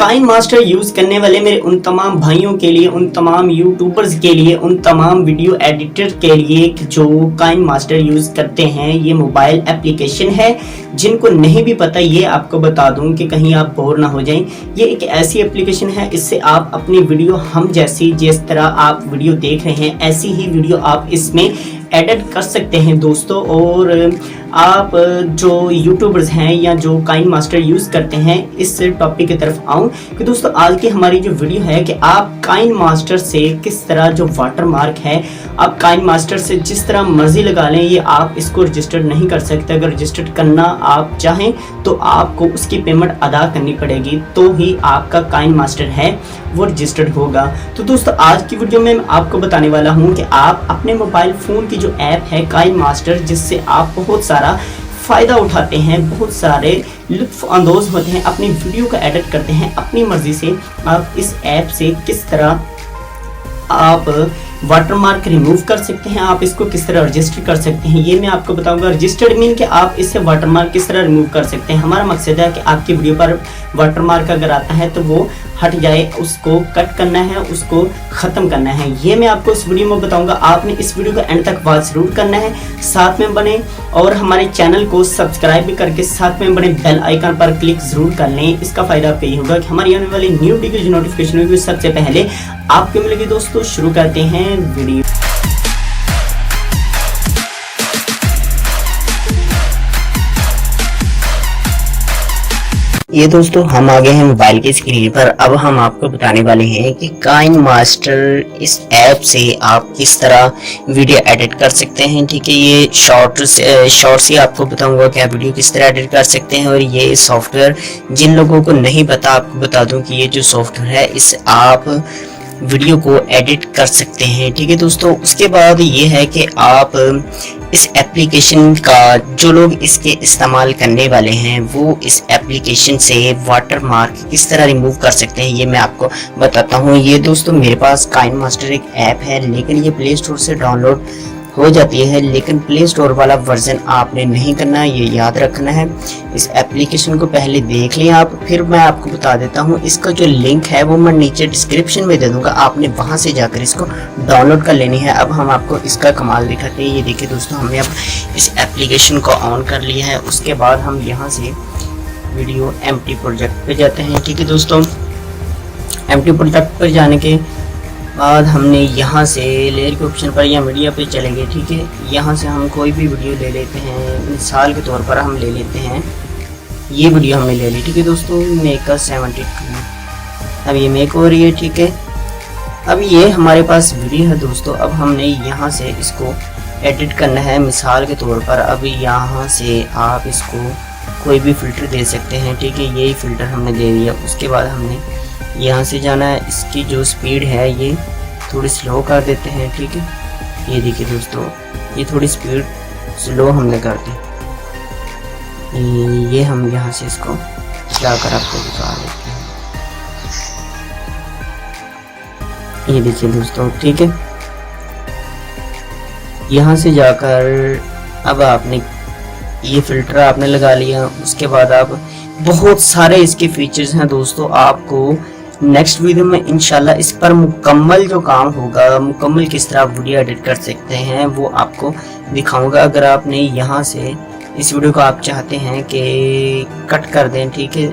Kine master use करने वाले मेरे उन तमाम भाइयों के लिए, उन तमाम यूट्यूबर्स के लिए, उन तमाम वीडियो एडिटर के लिए जो काइन मास्टर यूज करते हैं, ये मोबाइल एप्लीकेशन है। जिनको नहीं भी पता ये आपको बता दूं कि कहीं आप बोर ना हो जाएं। ये एक ऐसी एप्लीकेशन है, इससे आप अपनी वीडियो हम जैसी जिस तरह आप वीडियो देख रहे हैं ऐसी ही वीडियो आप इसमें एडिट कर सकते हैं दोस्तों। और आप जो यूट्यूबर्स हैं या जो काइन मास्टर यूज़ करते हैं, इस टॉपिक की तरफ आऊँ कि दोस्तों आज की हमारी जो वीडियो है कि आप काइन मास्टर से किस तरह जो वाटर मार्क है आप काइन मास्टर से जिस तरह मर्जी लगा लें, ये आप इसको रजिस्टर्ड नहीं कर सकते। अगर रजिस्टर्ड करना आप चाहें तो आपको उसकी पेमेंट अदा करनी पड़ेगी, तो ही आपका काइन मास्टर है वो रजिस्टर्ड होगा। तो दोस्तों आज की वीडियो में मैं आपको बताने वाला हूँ कि आप अपने मोबाइल फ़ोन की जो ऐप है काइन मास्टर, जिससे आप बहुत सारा फ़ायदा उठाते हैं, बहुत सारे लुत्फ़ अंदोज़ होते हैं, अपनी वीडियो को एडिट करते हैं अपनी मर्ज़ी से। आप इस ऐप से किस तरह आप वाटरमार्क रिमूव कर सकते हैं, आप इसको किस तरह रजिस्टर कर सकते हैं, ये मैं आपको बताऊंगा। रजिस्टर्ड मीन कि आप इससे वाटरमार्क किस तरह रिमूव कर सकते हैं। हमारा मकसद है कि आपकी वीडियो पर वाटरमार्क अगर आता है तो वो हट जाए, उसको कट करना है, उसको ख़त्म करना है। ये मैं आपको इस वीडियो में बताऊंगा। आपने इस वीडियो को एंड तक वॉच ज़रूर करना है, साथ में बने और हमारे चैनल को सब्सक्राइब भी करके साथ में बने बेल आइकन पर क्लिक ज़रूर कर लें। इसका फ़ायदा आपको ये होगा कि हमारी आने वाली न्यू वीडियो की नोटिफिकेशन होगी सबसे पहले आपको मिलेगी। दोस्तों शुरू करते हैं वीडियो। ये दोस्तों हम आ गए हैं मोबाइल की स्क्रीन पर। अब हम आपको बताने वाले हैं कि काइन मास्टर इस ऐप से आप किस तरह वीडियो एडिट कर सकते हैं। ठीक है, ये शॉर्ट्स ही आपको बताऊंगा कि आप वीडियो किस तरह एडिट कर सकते हैं। और ये सॉफ्टवेयर जिन लोगों को नहीं पता, आपको बता दूं कि ये जो सॉफ्टवेयर है इससे आप वीडियो को एडिट कर सकते हैं। ठीक है दोस्तों, उसके बाद ये है कि आप इस एप्लीकेशन का जो लोग इसके इस्तेमाल करने वाले हैं वो इस एप्लीकेशन से वाटर मार्क किस तरह रिमूव कर सकते हैं, ये मैं आपको बताता हूँ। ये दोस्तों मेरे पास काइन मास्टर एक ऐप है, लेकिन ये प्ले स्टोर से डाउनलोड हो जाती है, लेकिन प्ले स्टोर वाला वर्जन आपने नहीं करना, ये याद रखना है। इस एप्लीकेशन को पहले देख लें आप, फिर मैं आपको बता देता हूँ। इसका जो लिंक है वो मैं नीचे डिस्क्रिप्शन में दे दूंगा, आपने वहां से जाकर इसको डाउनलोड कर लेनी है। अब हम आपको इसका कमाल दिखाते हैं। ये देखिए दोस्तों, हमने अब इस एप्लीकेशन को ऑन कर लिया है। उसके बाद हम यहाँ से वीडियो एम्प्टी प्रोजेक्ट पे जाते हैं। ठीक है दोस्तों, एम्प्टी प्रोजेक्ट पर जाने के बाद हमने यहाँ से लेयर के ऑप्शन पर या मीडिया पे चलेंगे। ठीक है, यहाँ से हम कोई भी वीडियो ले लेते हैं। मिसाल के तौर पर हम ले लेते हैं, ये वीडियो हमने ले ली। ठीक है दोस्तों, मेक 72। अब ये मेक हो रही है। ठीक है, अब ये हमारे पास वीडियो है दोस्तों। अब हमने यहाँ से इसको एडिट करना है। मिसाल के तौर पर अब यहाँ से आप इसको कोई भी फ़िल्टर दे सकते हैं। ठीक है, यही फ़िल्टर हमने दे दिया। उसके बाद हमने यहाँ से जाना है, इसकी जो स्पीड है ये थोड़ी स्लो कर देते हैं। ठीक है, ये देखिए दोस्तों, ये थोड़ी स्पीड स्लो हमने कर दी। ये हम यहाँ से इसको जाकर आपको दिखा देते हैं। ये देखिए दोस्तों, ठीक है, यहाँ से जाकर अब आपने ये फ़िल्टर आपने लगा लिया। उसके बाद आप बहुत सारे इसके फीचर्स हैं दोस्तों। आपको नेक्स्ट वीडियो में इंशाल्लाह इस पर मुकम्मल जो काम होगा, मुकम्मल किस तरह वीडियो एडिट कर सकते हैं वो आपको दिखाऊंगा। अगर आपने यहाँ से इस वीडियो को आप चाहते हैं कि कट कर दें, ठीक है,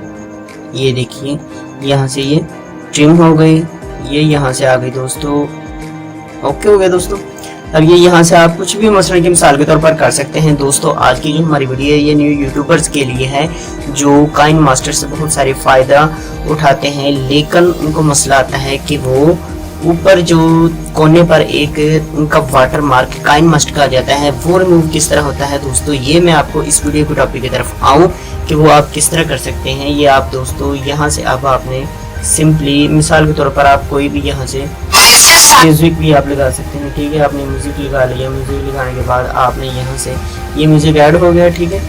ये देखिए यहाँ से ये ट्रिम हो गई, ये यहाँ से आ गई दोस्तों। ओके हो गया दोस्तों। अब ये यहाँ से आप कुछ भी मसले की मिसाल के तौर पर कर सकते हैं। दोस्तों आज की जो हमारी वीडियो है ये न्यू यूट्यूबर्स के लिए है जो काइन मास्टर से बहुत सारे फ़ायदा उठाते हैं, लेकिन उनको मसला आता है कि वो ऊपर जो कोने पर एक उनका वाटर मार्क काइन मास्टर का आ जाता है, वो रिमूव किस तरह होता है दोस्तों, ये मैं आपको इस वीडियो के टॉपिक की तरफ आऊँ कि वो आप किस तरह कर सकते हैं। ये आप दोस्तों यहाँ से अब आपने सिंपली मिसाल के तौर पर आप कोई भी यहाँ से म्यूज़िक भी आप लगा सकते हैं। ठीक है, आपने म्यूज़िक लगा लिया। म्यूज़िक लगाने के बाद आपने यहाँ से ये म्यूज़िक ऐड हो गया। ठीक है,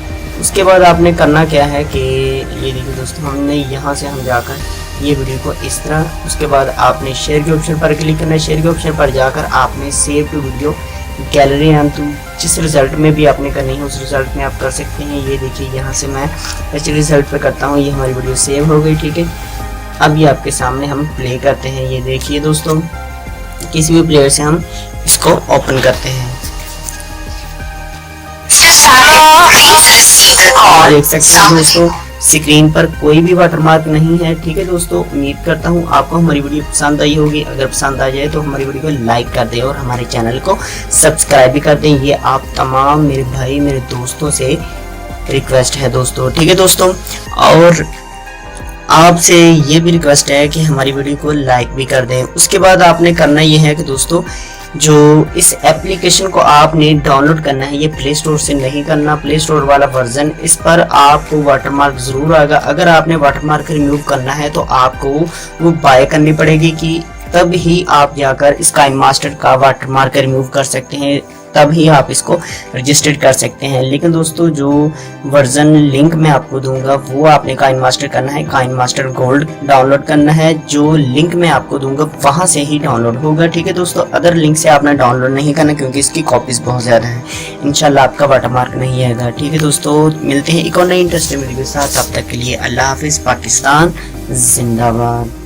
उसके बाद आपने करना क्या है कि ये देखिए दोस्तों, हमने यहाँ से हम जाकर ये वीडियो को इस तरह, उसके बाद आपने शेयर के ऑप्शन पर क्लिक करना है। शेयर के ऑप्शन पर जाकर आपने save to video gallery and to जिस रिज़ल्ट में भी आपने करनी है उस रिज़ल्ट में आप कर सकते हैं। ये देखिए यहाँ से मैं एच रिज़ल्ट पे करता हूँ, ये हमारी वीडियो सेव हो गई। ठीक है, अब ये आपके सामने हम प्ले करते हैं। ये देखिए दोस्तों, किसी भी प्लेयर से हम इसको ओपन करते हैं। देख सकते हैं दोस्तों, स्क्रीन पर कोई भी वाटरमार्क नहीं है। ठीक है दोस्तों, उम्मीद करता हूँ आपको हमारी वीडियो पसंद आई होगी। अगर पसंद आ जाए तो हमारी वीडियो को लाइक कर दें और हमारे चैनल को सब्सक्राइब भी कर दें। ये आप तमाम मेरे भाई मेरे दोस्तों से रिक्वेस्ट है दोस्तों। ठीक है दोस्तों, और आपसे ये भी रिक्वेस्ट है कि हमारी वीडियो को लाइक भी कर दें। उसके बाद आपने करना ये है कि दोस्तों, जो इस एप्लीकेशन को आपने डाउनलोड करना है, ये प्ले स्टोर से नहीं करना। प्ले स्टोर वाला वर्जन, इस पर आपको वाटरमार्क ज़रूर आएगा। अगर आपने वाटरमार्क रिमूव करना है तो आपको वो बाय करनी पड़ेगी, कि तब ही आप जाकर इस काइन मास्टर का वाटरमार्क रिमूव कर सकते हैं, तब ही आप इसको रजिस्टर कर सकते हैं। लेकिन दोस्तों, जो वर्जन लिंक मैं आपको दूंगा वो आपने काइन मास्टर करना है, काइन मास्टर गोल्ड डाउनलोड करना है। जो लिंक मैं आपको दूंगा वहां से ही डाउनलोड होगा। ठीक है दोस्तों, अदर लिंक से आपने डाउनलोड नहीं करना, क्योंकि इसकी कॉपीज बहुत ज़्यादा है। इंशाल्लाह आपका वाटरमार्क नहीं आएगा। ठीक है दोस्तों, मिलते हैं एक और नई इंटरेस्टिंग वीडियो के साथ। तब तक के लिए अल्लाह हाफिज़। पाकिस्तान जिंदाबाद।